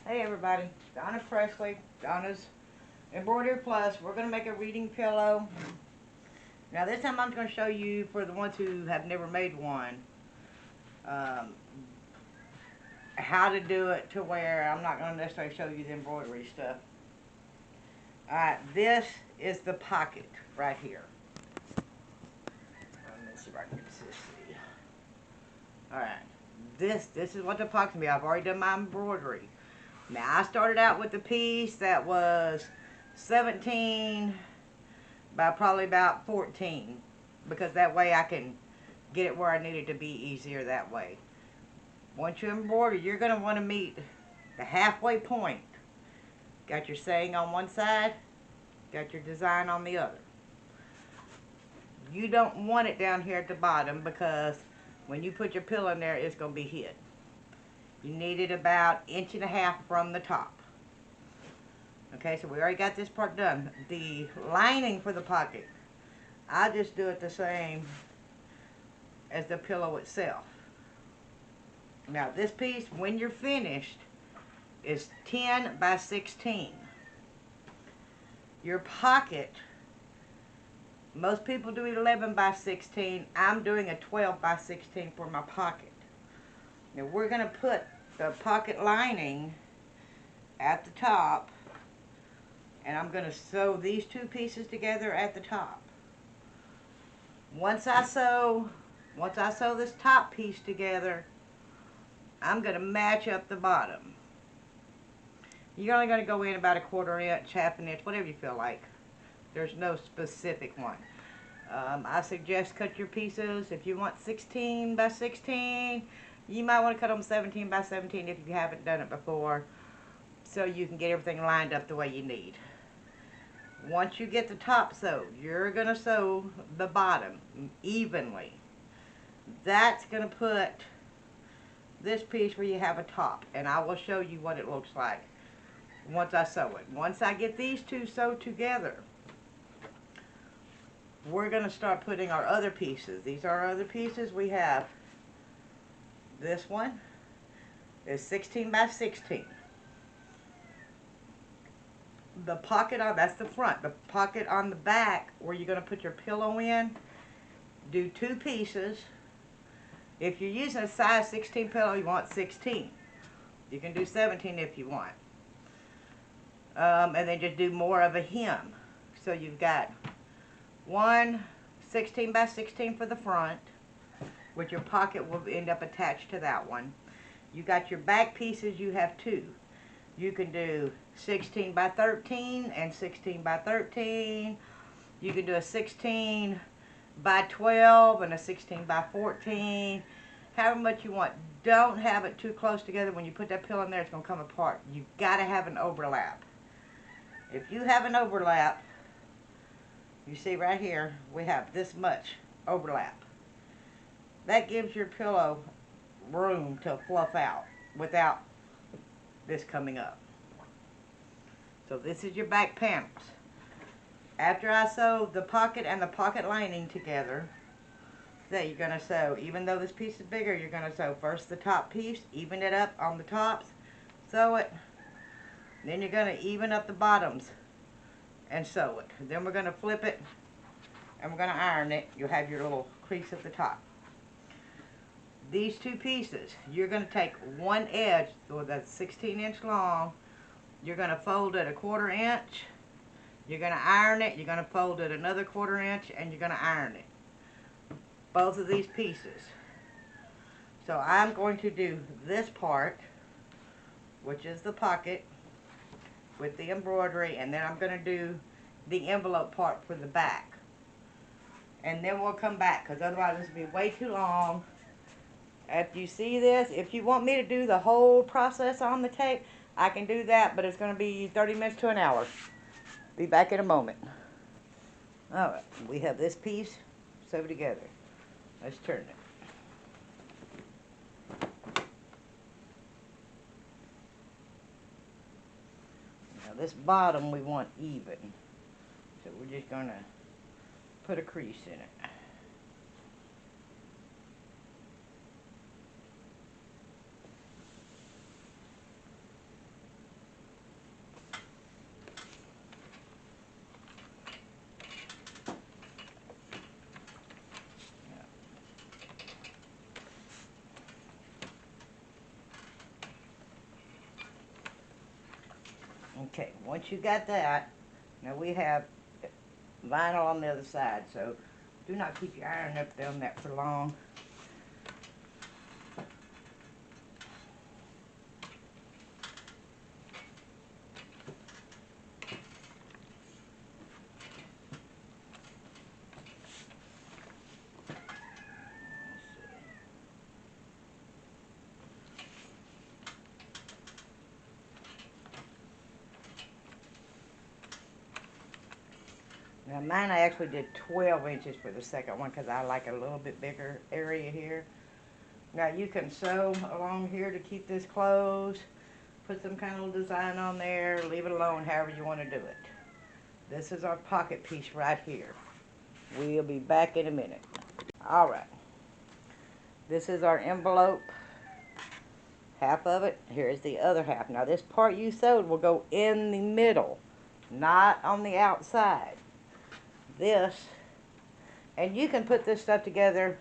Hey everybody, Donna Presley, Donna's Embroidery Plus. We're going to make a reading pillow. Now this time I'm going to show you, for the ones who have never made one, um, how to do it to where I'm not going to necessarily show you the embroidery stuff. Alright, this is the pocket right here. Let me see if I can get this to see. Alright, this is what the pocket's going to be. I've already done my embroidery. Now I started out with a piece that was 17 by probably about 14, because that way I can get it where I need it to be easier that way. Once you embroider, you're going to want to meet the halfway point. Got your saying on one side, got your design on the other. You don't want it down here at the bottom, because when you put your pillow in there, it's going to be hid. You need it about 1.5 inches from the top. Okay, so we already got this part done. The lining for the pocket, I just do it the same as the pillow itself. Now this piece, when you're finished, is 10 by 16. Your pocket, most people do 11 by 16. I'm doing a 12 by 16 for my pocket. Now we're going to put the pocket lining at the top, and I'm going to sew these two pieces together at the top. Once I sew this top piece together, I'm going to match up the bottom. You're only going to go in about 1/4 inch, 1/2 inch, whatever you feel like. There's no specific one. I suggest cut your pieces. If you want 16 by 16, you might want to cut them 17 by 17 if you haven't done it before, so you can get everything lined up the way you need. Once you get the top sewed, you're going to sew the bottom evenly. That's going to put this piece where you have a top, and I will show you what it looks like once I sew it. Once I get these two sewed together, we're going to start putting our other pieces. These are our other pieces. We have this one is 16 by 16. The pocket on, that's the front. The pocket on the back where you're going to put your pillow in, do 2 pieces. If you're using a size 16 pillow, you want 16. You can do 17 if you want. And then just do more of a hem. So you've got one 16 by 16 for the front, which your pocket will end up attached to that one. You got your back pieces, you have 2. You can do 16 by 13 and 16 by 13. You can do a 16 by 12 and a 16 by 14. However much you want. Don't have it too close together. When you put that pillow in there, it's going to come apart. You've got to have an overlap. If you have an overlap, you see right here, we have this much overlap. That gives your pillow room to fluff out without this coming up. So this is your back panels. After I sew the pocket and the pocket lining together, that you're going to sew, even though this piece is bigger, you're going to sew first the top piece, even it up on the tops, sew it, then you're going to even up the bottoms and sew it. Then we're going to flip it and we're going to iron it. You'll have your little crease at the top. These 2 pieces, you're going to take one edge, so that's 16-inch long, you're going to fold it 1/4 inch, you're going to iron it, you're going to fold it another 1/4 inch, and you're going to iron it. Both of these pieces. So I'm going to do this part, which is the pocket, with the embroidery, and then I'm going to do the envelope part for the back. And then we'll come back, because otherwise this will be way too long. After you see this, if you want me to do the whole process on the tape, I can do that, but it's going to be 30 minutes to an hour. Be back in a moment. Alright, we have this piece sewed together. Let's turn it. Now this bottom we want even. So we're just going to put a crease in it. Okay, once you got that, now we have vinyl on the other side, so do not keep your iron up there on that for long. Now mine I actually did 12 inches for the second one because I like a little bit bigger area here. Now you can sew along here to keep this closed, put some kind of design on there, leave it alone however you want to do it. This is our pocket piece right here. We'll be back in a minute. Alright, this is our envelope, half of it. Here's the other half. Now this part you sewed will go in the middle, not on the outside. This, and you can put this stuff together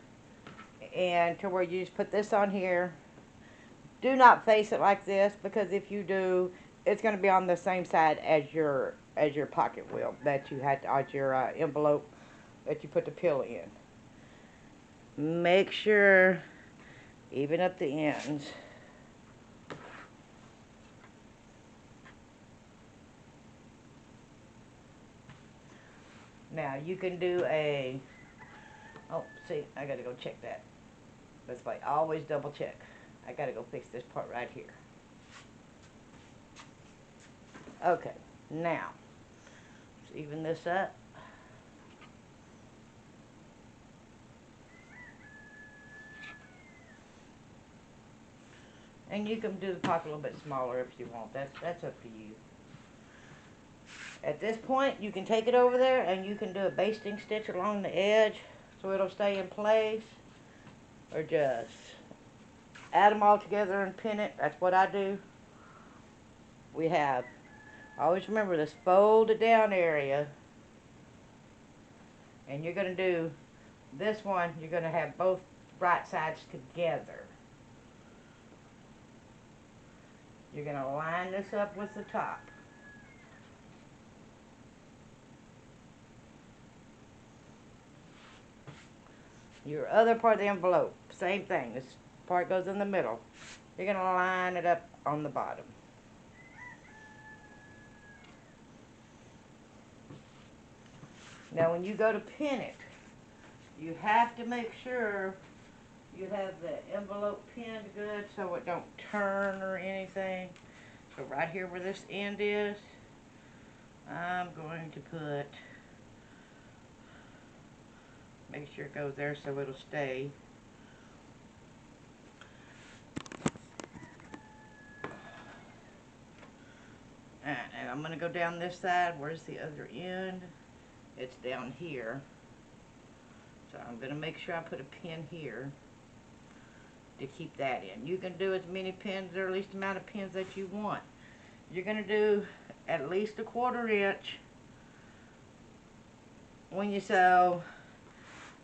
and to where you just put this on here. Do not face it like this, because if you do, it's going to be on the same side as your pocket will that you had as your envelope that you put the pill in. Make sure even up the ends. Now you can do a, oh see, I gotta go check that. That's why always double check. I gotta go fix this part right here. Okay, now let's even this up. And you can do the pocket a little bit smaller if you want. That's up to you. At this point, you can take it over there and you can do a basting stitch along the edge so it'll stay in place. Or just add them all together and pin it. That's what I do. We have, always remember this folded down area. And you're going to do this one, you're going to have both right sides together. You're going to line this up with the top. Your other part of the envelope, same thing. This part goes in the middle. You're going to line it up on the bottom. Now when you go to pin it, you have to make sure you have the envelope pinned good so it don't turn or anything. So right here where this end is, I'm going to put, make sure it goes there so it'll stay. And I'm going to go down this side. Where's the other end? It's down here. So I'm going to make sure I put a pin here to keep that in. You can do as many pins or at least the amount of pins that you want. You're going to do at least a 1/4 inch when you sew.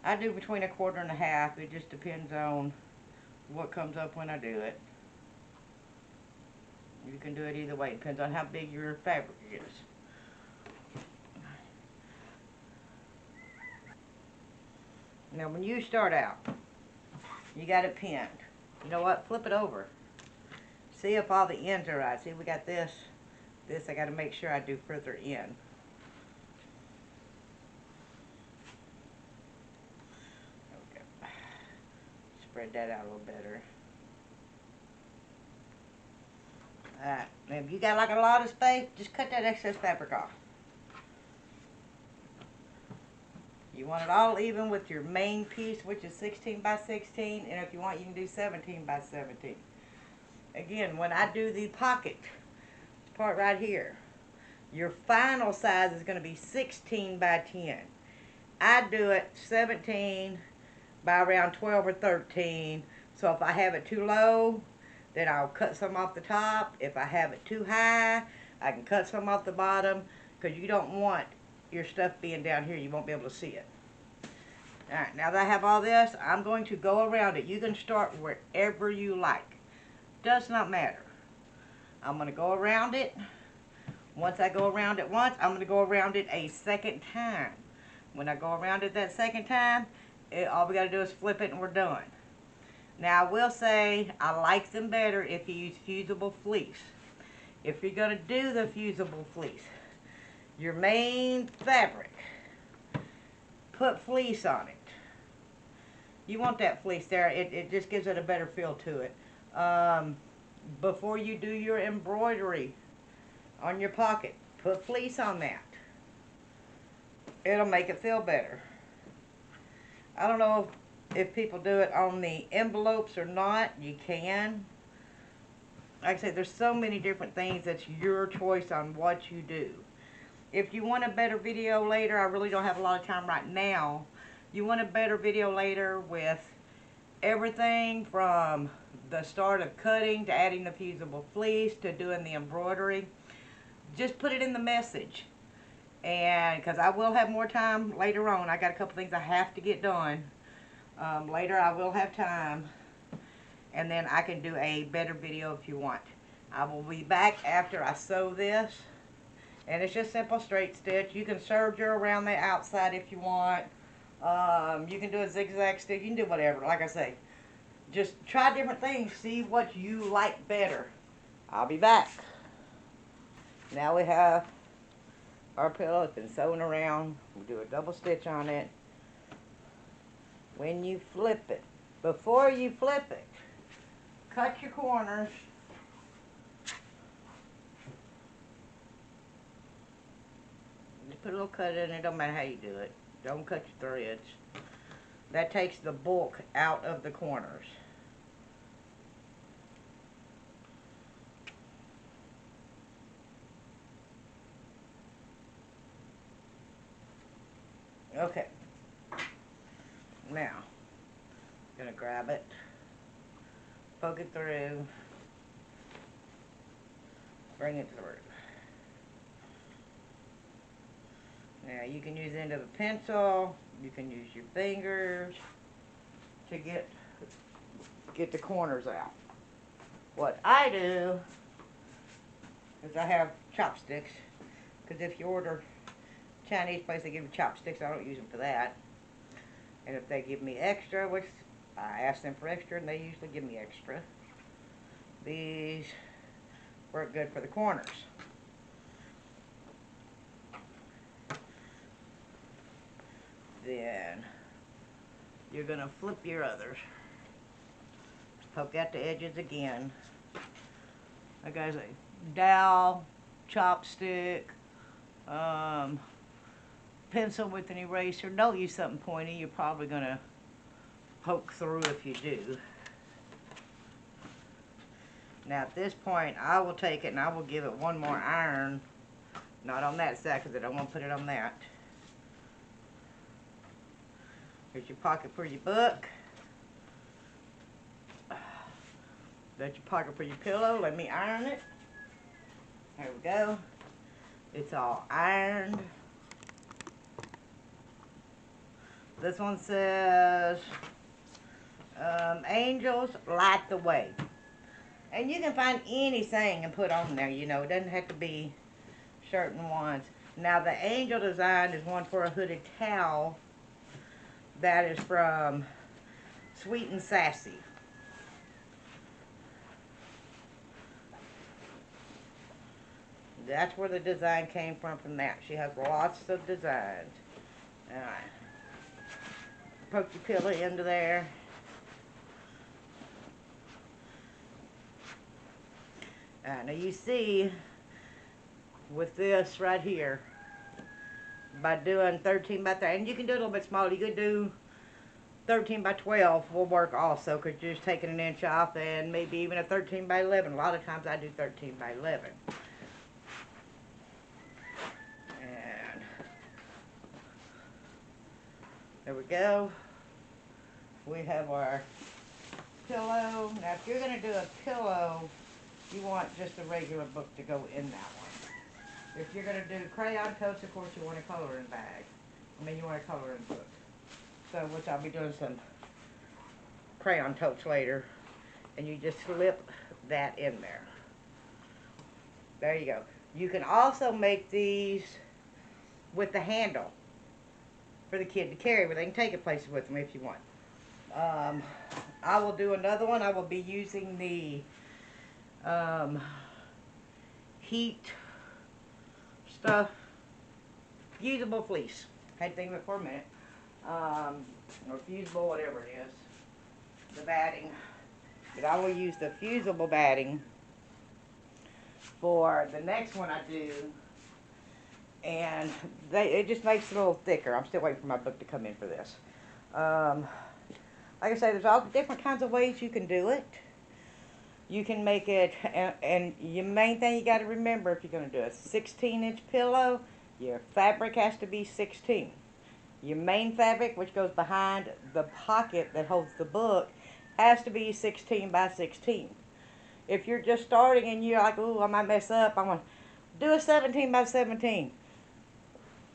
I do between a 1/4 and a 1/2. It just depends on what comes up when I do it. You can do it either way. It depends on how big your fabric is. Now when you start out, you got it pinned. You know what? Flip it over. See if all the ends are right. See, we got this. This I got to make sure I do further in. Okay. Spread that out a little better. Alright. Now if you got like a lot of space, just cut that excess fabric off. You want it all even with your main piece, which is 16 by 16, and if you want, you can do 17 by 17. Again, when I do the pocket part right here, your final size is going to be 16 by 10. I do it 17 by around 12 or 13, so if I have it too low, then I'll cut some off the top. If I have it too high, I can cut some off the bottom, because you don't want your stuff being down here. You won't be able to see it. Alright, now that I have all this, I'm going to go around it. You can start wherever you like. Does not matter. I'm going to go around it Once I go around it once, I'm going to go around it a second time. When I go around it that second time, all we got to do is flip it and we're done. Now I will say I like them better if you use fusible fleece. If you're going to do the fusible fleece, your main fabric, put fleece on it. You want that fleece there. It just gives it a better feel to it. Before you do your embroidery on your pocket, put fleece on that. It'll make it feel better. I don't know if people do it on the envelopes or not. You can. Like I said, there's so many different things. That's your choice on what you do. If you want a better video later, I really don't have a lot of time right now. You want a better video later with everything from the start of cutting to adding the fusible fleece to doing the embroidery. Just put it in the message. And because I will have more time later on. I got a couple things I have to get done. Later I will have time. And then I can do a better video if you want. I will be back after I sew this. And it's just simple straight stitch. You can serge around the outside if you want. You can do a zigzag stitch. You can do whatever. Like I say, just try different things. See what you like better. I'll be back. Now we have our pillow. It's been sewn around. We do a double stitch on it. When you flip it, before you flip it, cut your corners. Just put a little cut in it. Don't matter how you do it. Don't cut your threads. That takes the bulk out of the corners. Okay. Now, I'm going to grab it, poke it through, bring it through. Now you can use the end of a pencil, you can use your fingers to get the corners out. What I do is I have chopsticks, because if you order Chinese place, they give you chopsticks. I don't use them for that. And if they give me extra, which I ask them for extra, and they usually give me extra, these work good for the corners. Then you're going to flip your others. Poke out the edges again. Like I say, dowel, chopstick, pencil with an eraser. Don't use something pointy. You're probably going to poke through if you do. Now at this point, I will take it and I will give it one more iron. Not on that side because I don't want to put it on that. Here's your pocket for your book. That's your pocket for your pillow. Let me iron it. There we go. It's all ironed. This one says, angels light the way. And you can find anything and put on there, you know. It doesn't have to be certain ones. Now the angel design is one for a hooded towel. That is from Sweet and Sassy. That's where the design came from that. She has lots of designs. Alright. Poke your pillow into there. Now you see, with this right here, by doing 13 by 30, and you can do it a little bit smaller. You could do 13 by 12 will work also, because you're just taking an inch off, and maybe even a 13 by 11. A lot of times I do 13 by 11. And there we go. We have our pillow. Now if you're going to do a pillow, you want just a regular book to go in that one. If you're going to do crayon totes, of course, you want a coloring bag. You want a coloring book. So, which I'll be doing some crayon totes later. And you just slip that in there. There you go. You can also make these with the handle for the kid to carry, where they can take it places with them if you want. I will do another one. I will be using the heat stuff, fusible fleece. Had to think of it for a minute. Or fusible, whatever it is. The batting. But I will use the fusible batting for the next one I do. And it just makes it a little thicker. I'm still waiting for my book to come in for this. Like I say, there's all different kinds of ways you can do it. You can make it, and your main thing you got to remember if you're going to do a 16-inch pillow, your fabric has to be 16. Your main fabric, which goes behind the pocket that holds the book, has to be 16 by 16. If you're just starting and you're like, ooh, I might mess up, I'm going to do a 17 by 17.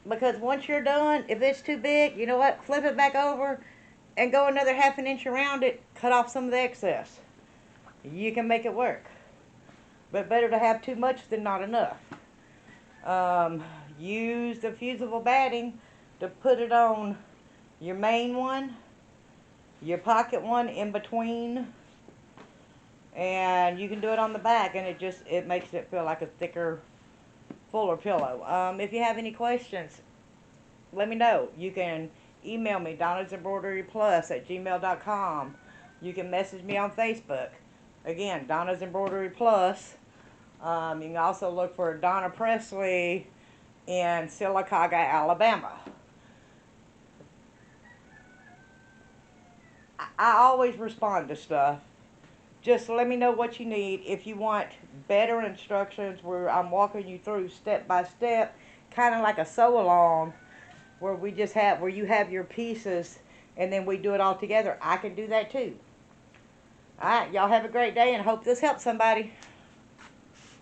Because once you're done, if it's too big, you know what, flip it back over and go another ½ an inch around it, cut off some of the excess. You can make it work. But better to have too much than not enough. Use the fusible batting to put it on your main one, your pocket one in between, and you can do it on the back, and it makes it feel like a thicker, fuller pillow. If you have any questions, let me know. You can email me, Donna's Embroidery Plus at gmail.com. You can message me on Facebook. Again, Donna's Embroidery Plus. You can also look for Donna Presley in Sylacauga, Alabama. I always respond to stuff. Just let me know what you need. If you want better instructions where I'm walking you through step by step, kind of like a sew along, where you have your pieces and then we do it all together, I can do that too. Alright, y'all have a great day and hope this helps somebody.